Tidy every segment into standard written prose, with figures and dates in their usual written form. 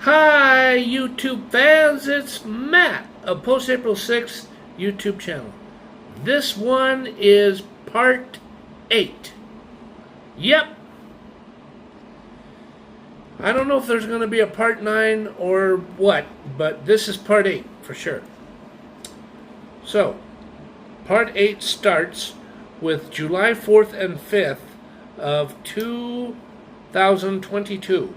Hi, YouTube fans, it's Matt of Post April 6th YouTube channel. This one is part 8. Yep. I don't know if there's going to be a part 9 or what, but this is part 8 for sure. So, part 8 starts with July 4th and 5th of 2022.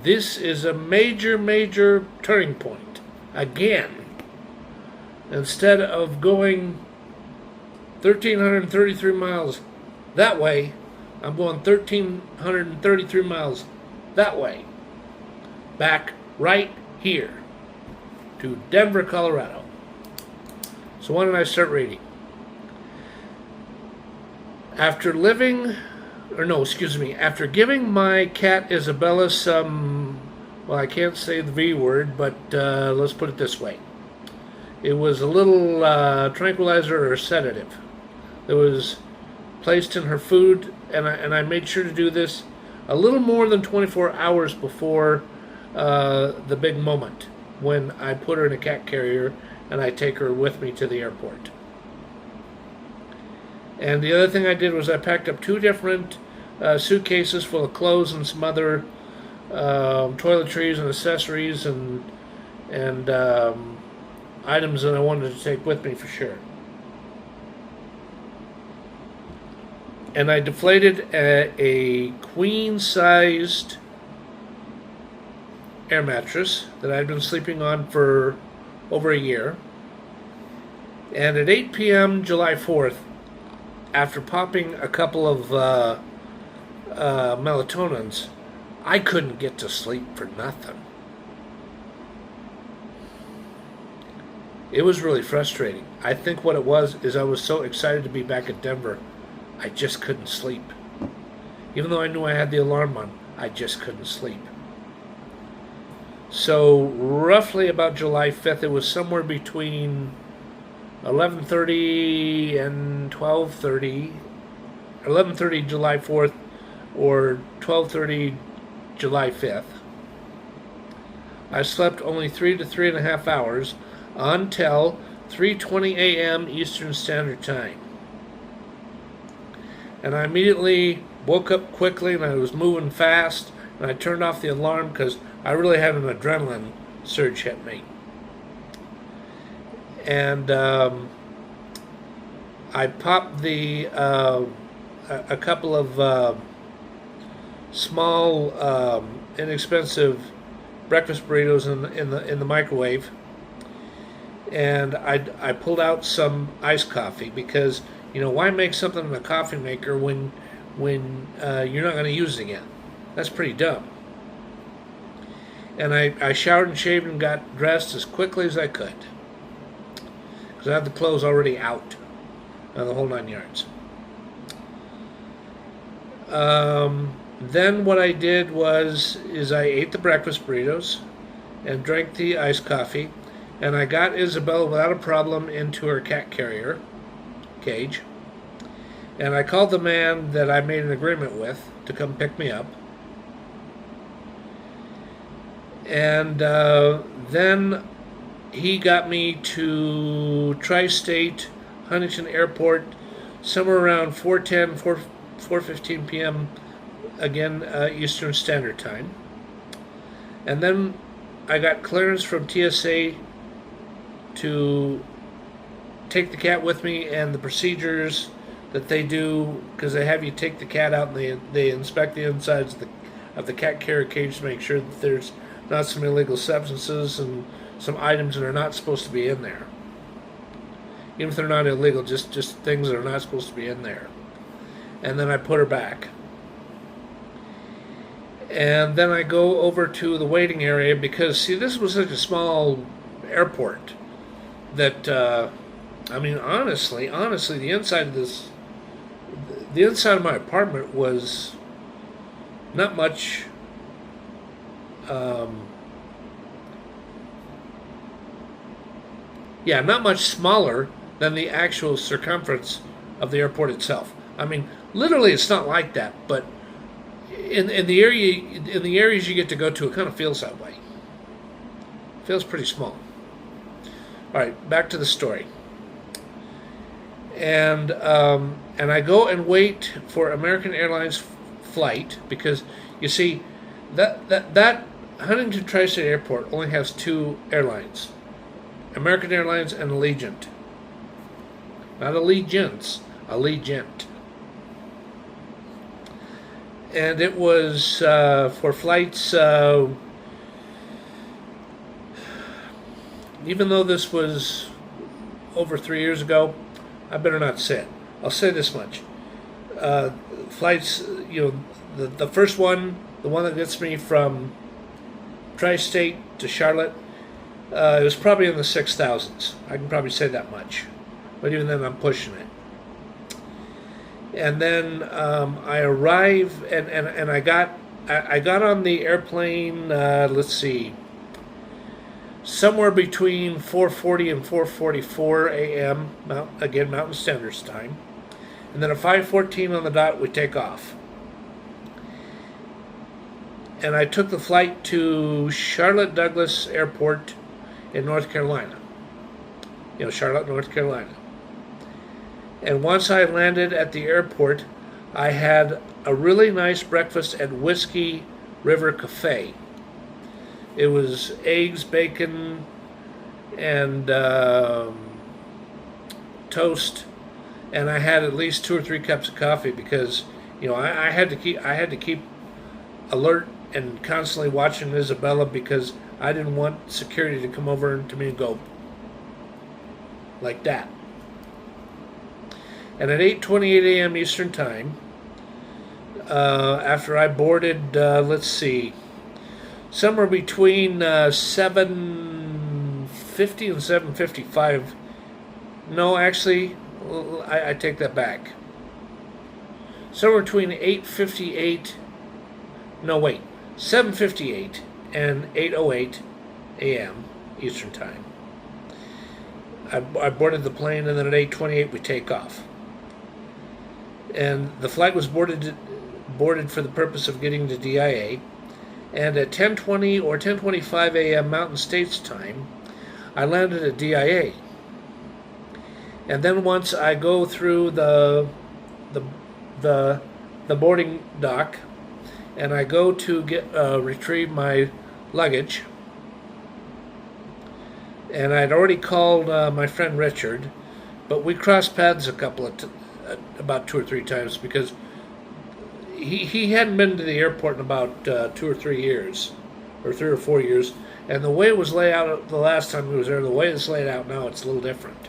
This is a major turning point. Again, instead of going 1,333 miles that way, I'm going 1,333 miles that way. Back right here to Denver, Colorado. So why don't I start reading? After giving my cat Isabella some, well, I can't say the V word, but let's put it this way. It was a little tranquilizer or sedative that was placed in her food, and I made sure to do this a little more than 24 hours before the big moment when I put her in a cat carrier and I take her with me to the airport. And the other thing I did was I packed up 2 different suitcases full of clothes and some other toiletries and accessories and items that I wanted to take with me for sure. And I deflated a queen-sized air mattress that I'd been sleeping on for over a year. And at 8 p.m. July 4th, after popping a couple of melatonins, I couldn't get to sleep for nothing. It was really frustrating. I think what it was is I was so excited to be back at Denver, I just couldn't sleep. Even though I knew I had the alarm on, I just couldn't sleep. So roughly about July 5th, it was somewhere between 11:30 and 12:30, 11:30 July 4th or 12:30 July 5th. I slept only 3 to 3.5 hours until 3:20 a.m. Eastern Standard Time. And I immediately woke up quickly and I was moving fast, and I turned off the alarm because I really had an adrenaline surge hit me. And I popped a couple of small, inexpensive breakfast burritos in the microwave, and I pulled out some iced coffee because why make something in a coffee maker when you're not going to use it again? That's pretty dumb. And I showered and shaved and got dressed as quickly as I could, because I had the clothes already out, the whole 9 yards. Then what I did is I ate the breakfast burritos and drank the iced coffee, and I got Isabella without a problem into her cat carrier cage, and I called the man that I made an agreement with to come pick me up. And then he got me to Tri-State Huntington Airport somewhere around 4:15 p.m. again, Eastern Standard Time. And then I got clearance from TSA to take the cat with me, and the procedures that they do, because they have you take the cat out and they inspect the insides of the cat carrier cage to make sure that there's not some illegal substances and some items that are not supposed to be in there. Even if they're not illegal, just things that are not supposed to be in there. And then I put her back. And then I go over to the waiting area because, see, this was such a small airport that, honestly, the inside of my apartment was not much, not much smaller than the actual circumference of the airport itself. Literally it's not like that, but in the area in the areas you get to go to, it kind of feels that way. It feels pretty small. All right, back to the story. And I go and wait for American Airlines flight because you see that Huntington Tri-State Airport only has two airlines, American Airlines and Allegiant. Not Allegiance, Allegiant. And it was for flights, even though this was over 3 years ago, I better not say it. I'll say this much. Flights, the first one, the one that gets me from Tri-State to Charlotte, it was probably in the 6,000s. I can probably say that much. But even then, I'm pushing it. And then I arrive, and I got on the airplane, let's see, somewhere between 4:40 and 4:44 a.m., again, Mountain Standard Time. And then at 5:14 on the dot, we take off. And I took the flight to Charlotte Douglas Airport in North Carolina. Charlotte, North Carolina. And once I landed at the airport, I had a really nice breakfast at Whiskey River Cafe. It was eggs, bacon, and toast, and I had at least 2 or 3 cups of coffee because I had to keep alert and constantly watching Isabella because I didn't want security to come over to me and go like that. And at 8:28 a.m. Eastern Time, after I boarded, let's see, somewhere between 7:50 and 7:55. No, actually, I take that back. Somewhere between 8:58. No, wait, 7:58 and 8:08 a.m. Eastern Time. I boarded the plane, and then at 8:28 we take off. And the flight was boarded for the purpose of getting to DIA. And at 10:20 or 10:25 a.m. Mountain States Time, I landed at DIA. And then once I go through the boarding dock, and I go to retrieve my luggage, and I'd already called my friend Richard, but we crossed paths about 2 or 3 times because he hadn't been to the airport in about 2 or 3 years, or 3 or 4 years, and the way it was laid out the last time he was there, the way it's laid out now, it's a little different.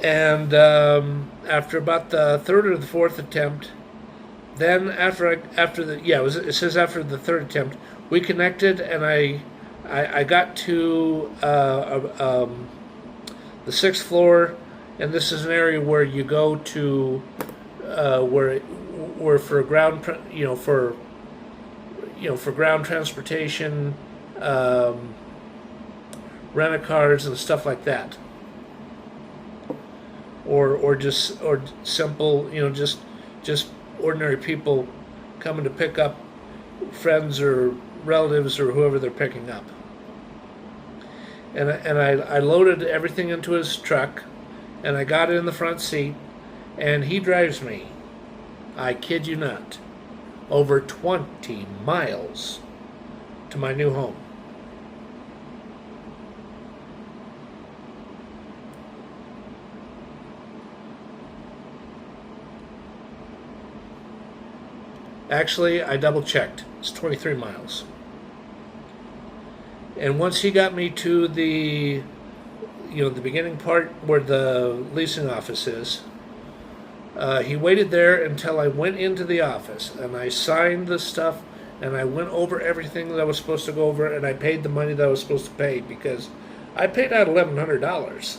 And after about the third or the fourth attempt, then it says after the third attempt, we connected, and I got to the 6th floor, and this is an area where you go to where for ground for ground transportation, rent-a-cars and stuff like that, or simple just ordinary people coming to pick up friends or relatives or whoever they're picking up. And I loaded everything into his truck, and I got it in the front seat, and he drives me, I kid you not, over 20 miles to my new home. Actually, I double-checked. It's 23 miles. And once he got me to the beginning part where the leasing office is, he waited there until I went into the office, and I signed the stuff, and I went over everything that I was supposed to go over, and I paid the money that I was supposed to pay, because I paid out $1,100.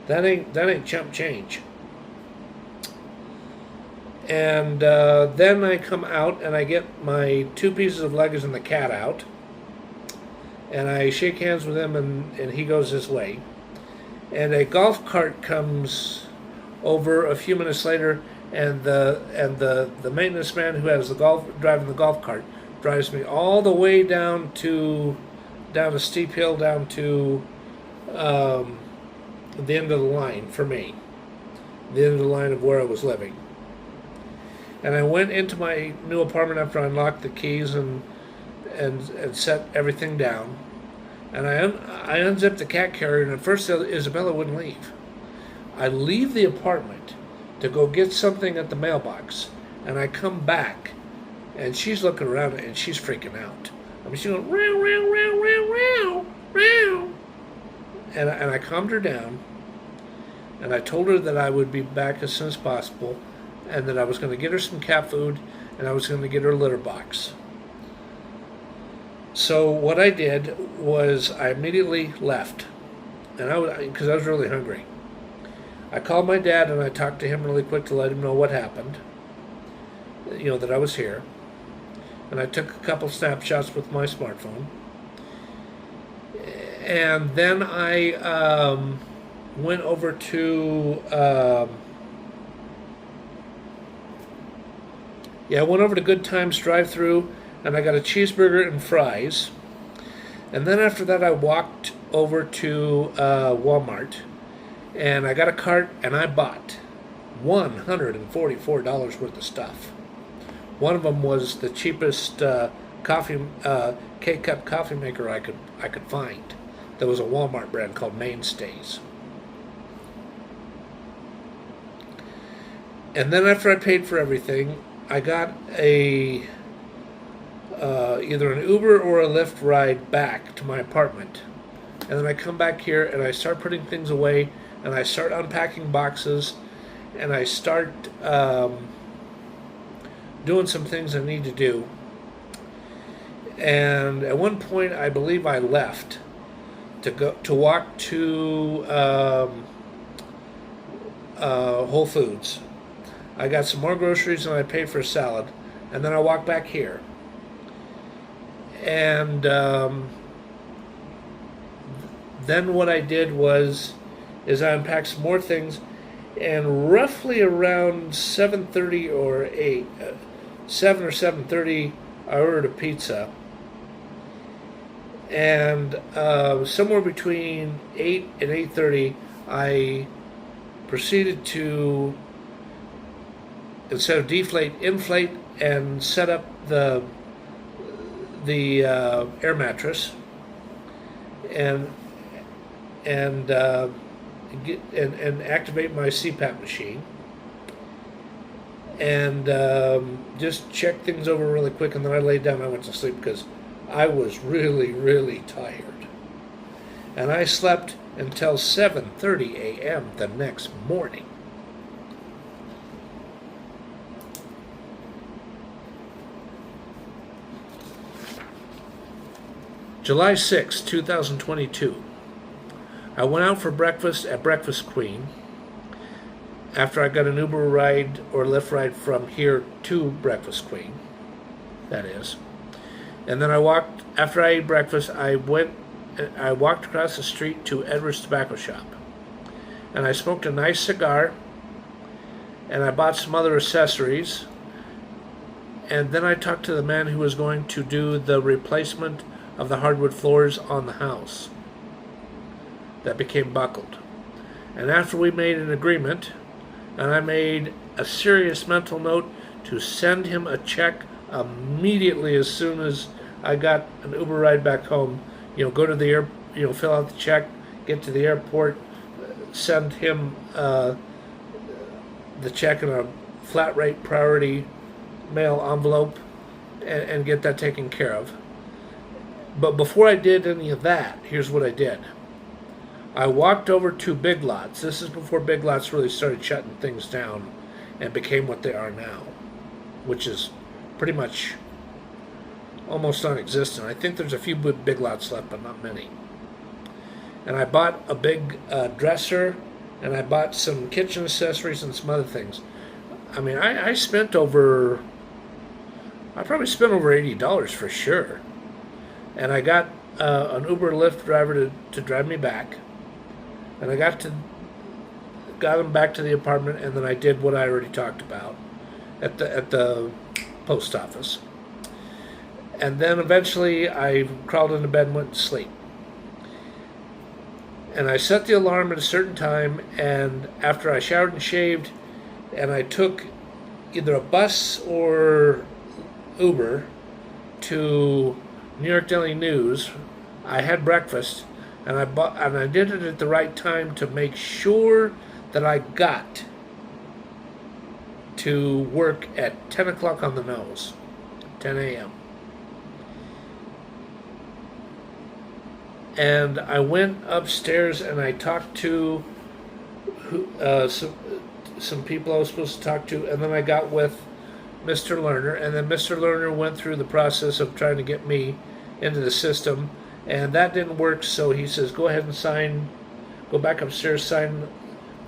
That ain't chump change. And then I come out, and I get my 2 pieces of luggage and the cat out, and I shake hands with him, and he goes his way. And a golf cart comes over a few minutes later, and the maintenance man who has the driving the golf cart drives me all the way down a steep hill down to um, the end of the line for me, the end of the line of where I was living. And I went into my new apartment after I unlocked the keys and set everything down. And I unzipped the cat carrier, and at first Isabella wouldn't leave. I leave the apartment to go get something at the mailbox, and I come back, and she's looking around and she's freaking out. I mean, she's going row row row row row row, and I calmed her down, and I told her that I would be back as soon as possible, and that I was going to get her some cat food, and I was going to get her a litter box. So what I did was I immediately left, and because I was really hungry. I called my dad and I talked to him really quick to let him know what happened, that I was here. And I took a couple snapshots with my smartphone. And then I went over to Good Times drive-thru, and I got a cheeseburger and fries. And then after that, I walked over to Walmart, and I got a cart, and I bought $144 worth of stuff. One of them was the cheapest K-cup coffee maker I could find. There was a Walmart brand called Mainstays. And then after I paid for everything, I got either an Uber or a Lyft ride back to my apartment. And then I come back here and I start putting things away, and I start unpacking boxes, and I start doing some things I need to do. And at one point, I believe I left to walk to Whole Foods. I got some more groceries and I paid for a salad, and then I walked back here. And then what I did is I unpacked some more things, and roughly around 7:30 or 7 or 7:30, I ordered a pizza. And somewhere between 8 and 8:30, I proceeded to, instead of deflate, inflate, and set up the air mattress, and activate my CPAP machine, and just check things over really quick, and then I laid down and I went to sleep because I was really, really tired. And I slept until 7:30 a.m. the next morning. July 6, 2022. I went out for breakfast at Breakfast Queen after I got an Uber ride or Lyft ride from here to Breakfast Queen, that is. And then after I ate breakfast, I walked across the street to Edward's Tobacco Shop. And I smoked a nice cigar, and I bought some other accessories. And then I talked to the man who was going to do the replacement of the hardwood floors on the house that became buckled. And after we made an agreement, and I made a serious mental note to send him a check immediately as soon as I got an Uber ride back home, go to the fill out the check, get to the airport, send him the check in a flat rate priority mail envelope, and get that taken care of. But before I did any of that, here's what I did. I walked over to Big Lots. This is before Big Lots really started shutting things down and became what they are now, which is pretty much almost non-existent. I think there's a few Big Lots left, but not many. And I bought a big dresser, and I bought some kitchen accessories and some other things. I mean, I probably spent over $80 for sure. And I got an Uber Lyft driver to drive me back. And I got got him back to the apartment, and then I did what I already talked about at the post office. And then eventually I crawled into bed and went to sleep. And I set the alarm at a certain time, and after I showered and shaved, and I took either a bus or Uber to New York Daily News, I had breakfast, and I did it at the right time to make sure that I got to work at 10 o'clock on the nose, 10 a.m. And I went upstairs and I talked to some people I was supposed to talk to, and then I got with Mr. Lerner, and then Mr. Lerner went through the process of trying to get me into the system, and that didn't work, so he says, go ahead and sign, go back upstairs, sign,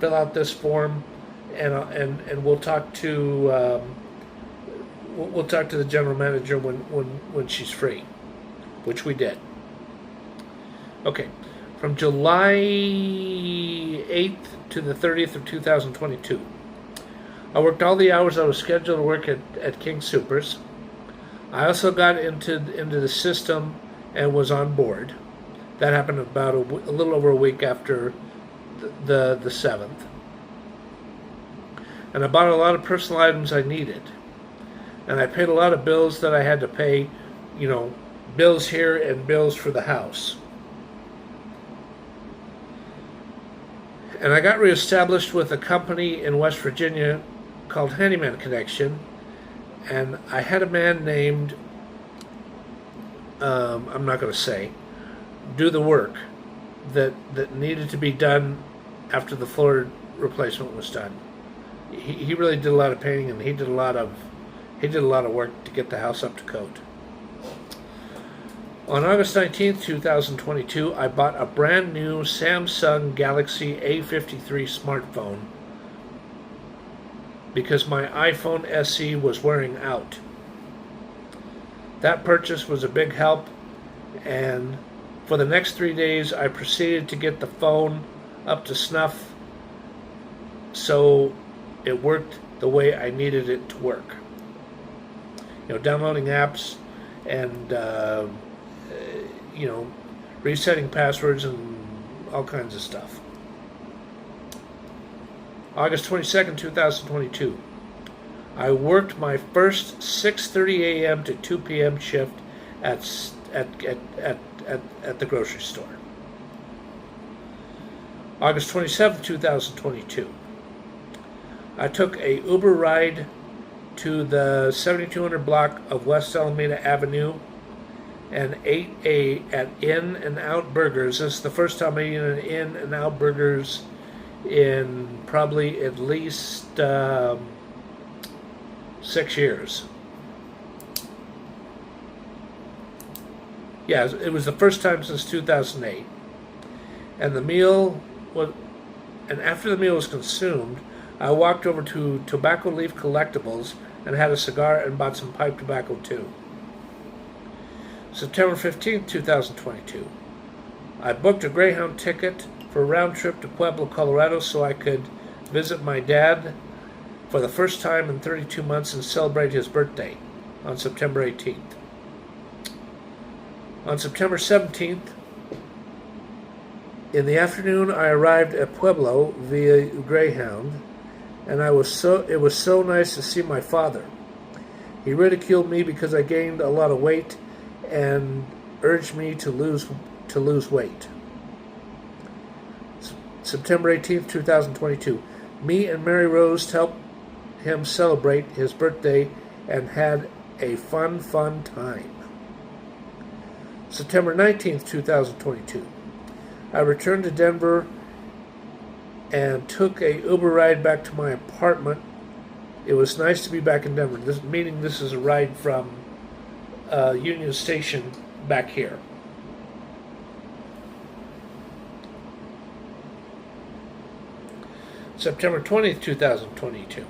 fill out this form, and we'll talk to the general manager when she's free, which we did. Okay, from July 8th to the 30th of 2022. I worked all the hours I was scheduled to work at King Soopers. I also got into the system and was on board. That happened about a little over a week after the 7th. And I bought a lot of personal items I needed. And I paid a lot of bills that I had to pay, bills here and bills for the house. And I got reestablished with a company in West Virginia called Handyman Connection, and I had a man named, I'm not going to say, do the work that needed to be done after the floor replacement was done. He really did a lot of painting, and he did a lot of work to get the house up to code. On August 19th, 2022, I bought a brand new Samsung Galaxy A53 smartphone because my iPhone SE was wearing out. That purchase was a big help, and for the next 3 days, I proceeded to get the phone up to snuff so it worked the way I needed it to work. Downloading apps and resetting passwords and all kinds of stuff. August 22nd, 2022. I worked my first 6:30 a.m. to 2 p.m. shift at the grocery store. August 27th, 2022. I took a Uber ride to the 7200 block of West Alameda Avenue and ate at In-N-Out Burgers. This is the first time I ate an In-N-Out Burgers in probably at least 6 years. Yeah, it was the first time since 2008. And after the meal was consumed, I walked over to Tobacco Leaf Collectibles and had a cigar and bought some pipe tobacco too. September 15th, 2022. I booked a Greyhound ticket for a round trip to Pueblo, Colorado so I could visit my dad for the first time in 32 months and celebrate his birthday on September 18th. On September 17th, in the afternoon, I arrived at Pueblo via Greyhound, and it was so nice to see my father. He ridiculed me because I gained a lot of weight and urged me to lose weight. September 18th, 2022. Me and Mary Rose helped him celebrate his birthday and had a fun time. September 19th, 2022. I returned to Denver and took a Uber ride back to my apartment. It was nice to be back in Denver. This is a ride from Union Station back here. September 20th, 2022.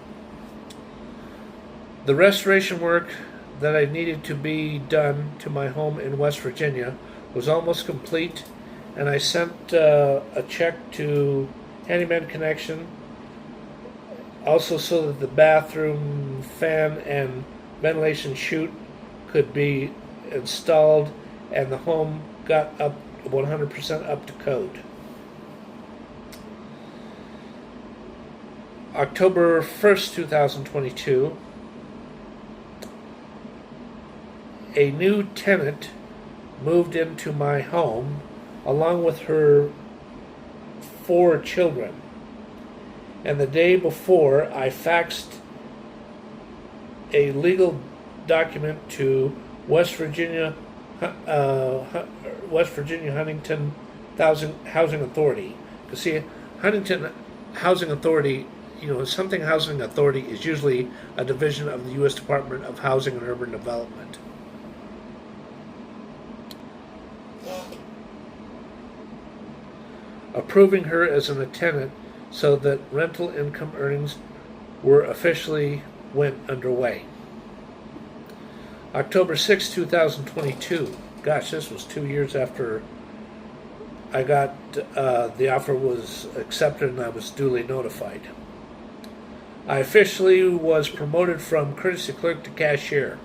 The restoration work that I needed to be done to my home in West Virginia was almost complete, and I sent a check to Handyman Connection Also, so that the bathroom fan and ventilation chute could be installed, and the home got up 100% up to code. October 1st, 2022, a new tenant moved into my home along with her 4 children. And the day before, I faxed a legal document to West Virginia Huntington Housing Authority. You see, Huntington Housing Authority, something Housing Authority is usually a division of the U.S. Department of Housing and Urban Development. Approving her as a tenant so that rental income earnings were officially went underway. October 6, 2022. Gosh, this was 2 years after I got the offer was accepted and I was duly notified. I officially was promoted from courtesy clerk to cashier.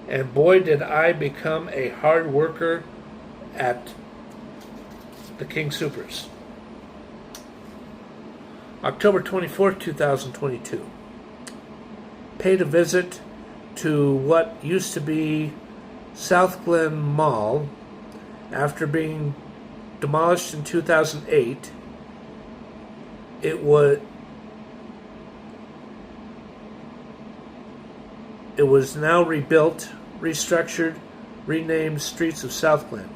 And boy, did I become a hard worker at the King Supers. October 24th, 2022. Paid a visit to what used to be South Glen Mall after being demolished in 2008. It was now rebuilt, restructured, renamed Streets of South Glen.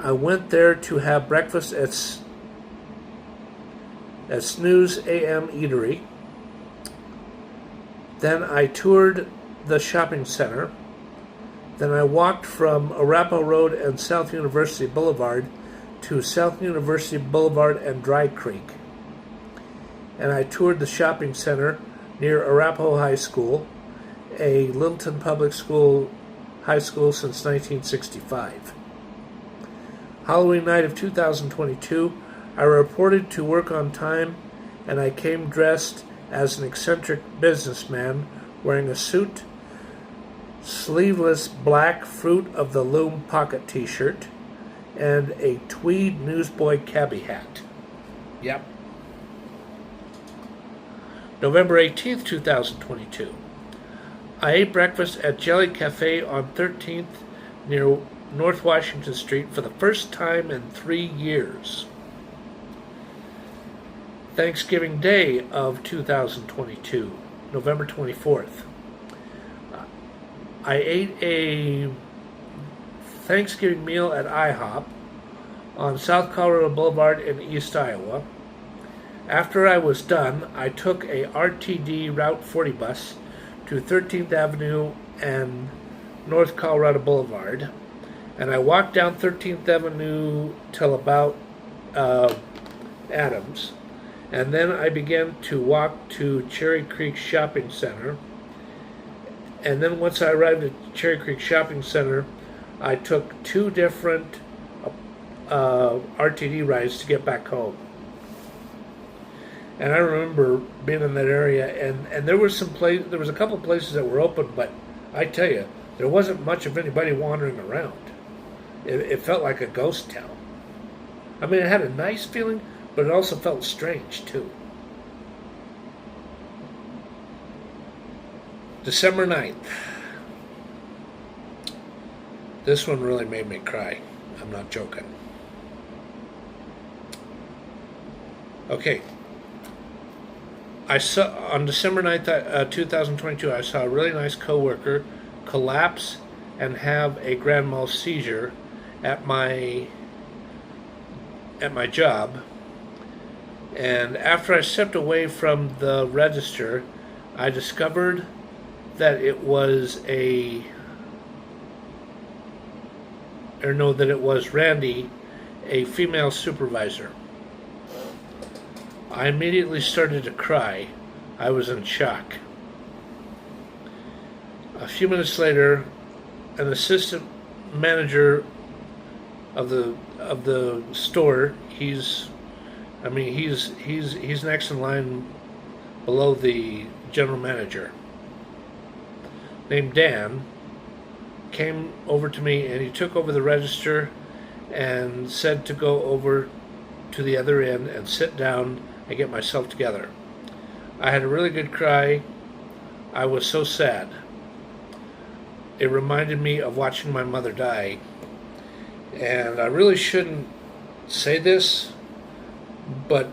I went there to have breakfast at Snooze AM Eatery. Then I toured the shopping center. Then I walked from Arapahoe Road and South University Boulevard to South University Boulevard and Dry Creek. And I toured the shopping center near Arapahoe High School, a Littleton Public School high school since 1965. Halloween night of 2022, I reported to work on time, and I came dressed as an eccentric businessman wearing a suit, sleeveless black Fruit of the Loom pocket t-shirt, and a tweed newsboy cabbie hat. Yep. November 18th, 2022. I ate breakfast at Jelly Cafe on 13th near North Washington Street for the first time in 3 years. Thanksgiving Day of 2022, November 24th. I ate a Thanksgiving meal at IHOP on South Colorado Boulevard in East Iowa. After I was done, I took a RTD Route 40 bus to 13th Avenue and North Colorado Boulevard, and I walked down 13th Avenue till about Adams, and then I began to walk to Cherry Creek Shopping Center, and then once I arrived at Cherry Creek Shopping Center, I took 2 different RTD rides to get back home. And I remember being in that area, and there was a couple places that were open, but I tell you, there wasn't much of anybody wandering around. It felt like a ghost town. I mean, it had a nice feeling, but it also felt strange too. December 9th. This one really made me cry. I'm not joking. Okay. On December 9th, 2022, I saw a really nice coworker collapse and have a grand mal seizure at my job. And after I stepped away from the register, I discovered that it was Randy, a female supervisor. I immediately started to cry. I was in shock. A few minutes later, an assistant manager of the store, he's I mean, he's next in line below the general manager, named Dan, came over to me and he took over the register and said to go over to the other end and sit down and get myself together. I had a really good cry. I was so sad. It reminded me of watching my mother die. And I really shouldn't say this, but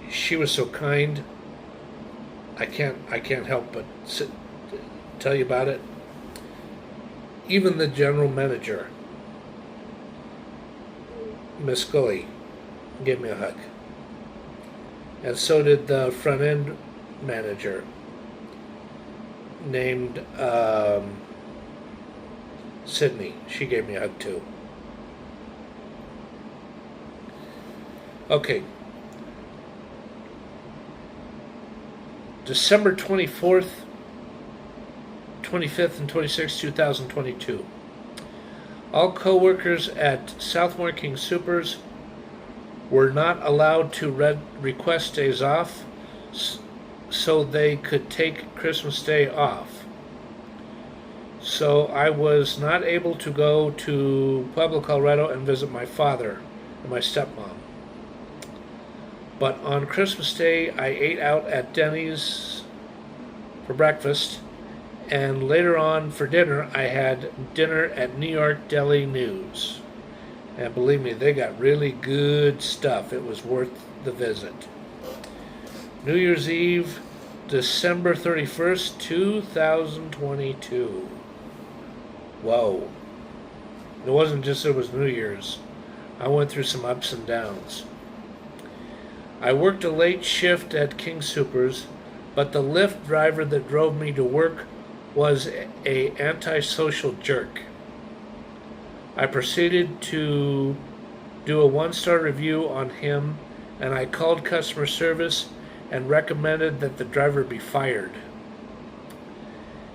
she was so kind. I can't help but tell you about it. Even the general manager, Miss Scully, gave me a hug. And so did the front end manager, named Sydney. She gave me a hug too. Okay. December 24th, 25th, and 26th, 2022. All co-workers at Southmore King Soopers were not allowed to request days off so they could take Christmas Day off. So I was not able to go to Pueblo, Colorado and visit my father and my stepmom. But on Christmas Day, I ate out at Denny's for breakfast, and later on for dinner, I had dinner at New York Deli News. And believe me, they got really good stuff. It was worth the visit. New Year's Eve, December 31st, 2022. Whoa. It wasn't just it was New Year's. I went through some ups and downs. I worked a late shift at King Soopers, but the Lyft driver that drove me to work was an antisocial jerk. I proceeded to do a 1-star review on him, and I called customer service and recommended that the driver be fired.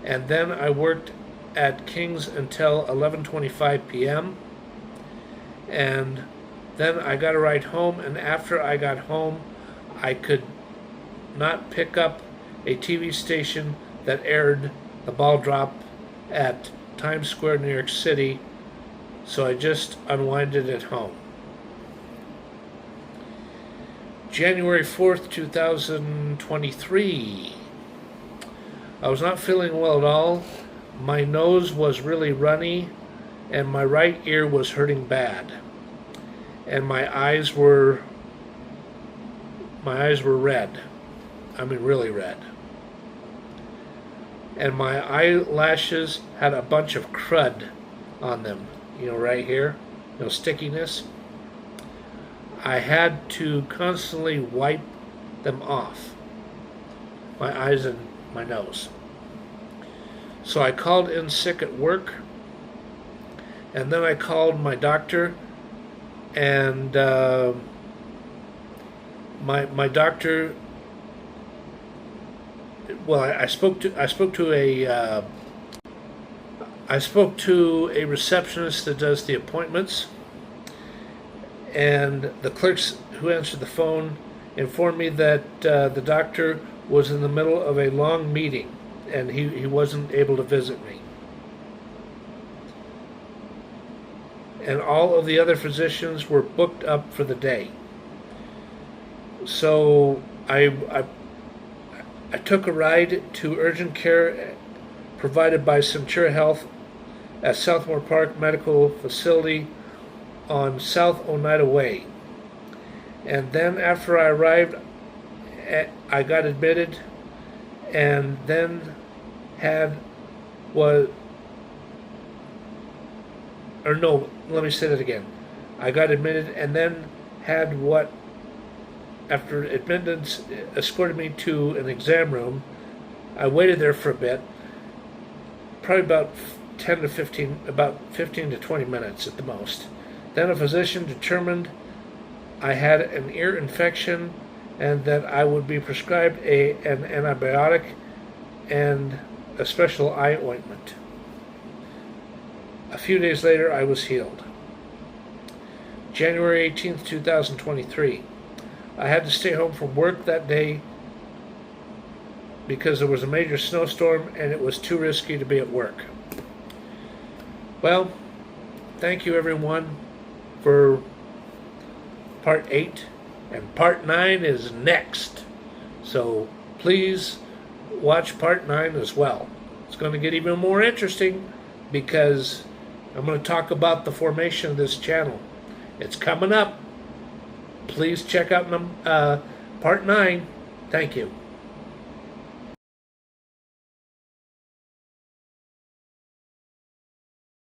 And then I worked at King's until 11:25 p.m. and then I got a ride home, and after I got home, I could not pick up a TV station that aired the ball drop at Times Square, New York City, so I just unwinded at home. January 4th, 2023. I was not feeling well at all. My nose was really runny, and my right ear was hurting bad. And my eyes were red. I mean, really red. And my eyelashes had a bunch of crud on them, right here, stickiness. I had to constantly wipe them off, my eyes and my nose. So I called in sick at work, and then I called my doctor, and my doctor. Well, I spoke to a receptionist that does the appointments, and the clerks who answered the phone informed me that the doctor was in the middle of a long meeting, and he wasn't able to visit me. And all of the other physicians were booked up for the day. So I took a ride to urgent care provided by Centura Health at Southmore Park Medical Facility on South Oneida Way. And then after I arrived, I got admitted, and then let me say that again. I got admitted and then had after admittance, escorted me to an exam room. I waited there for a bit, probably about 15 to 20 minutes at the most. Then a physician determined I had an ear infection and that I would be prescribed an antibiotic and a special eye ointment. A few days later, I was healed. January 18th, 2023. I had to stay home from work that day because there was a major snowstorm and it was too risky to be at work. Well, thank you everyone for part 8, and part 9 is next. So please watch part 9 as well. It's going to get even more interesting because I'm going to talk about the formation of this channel. It's coming up. Please check out part 9. Thank you.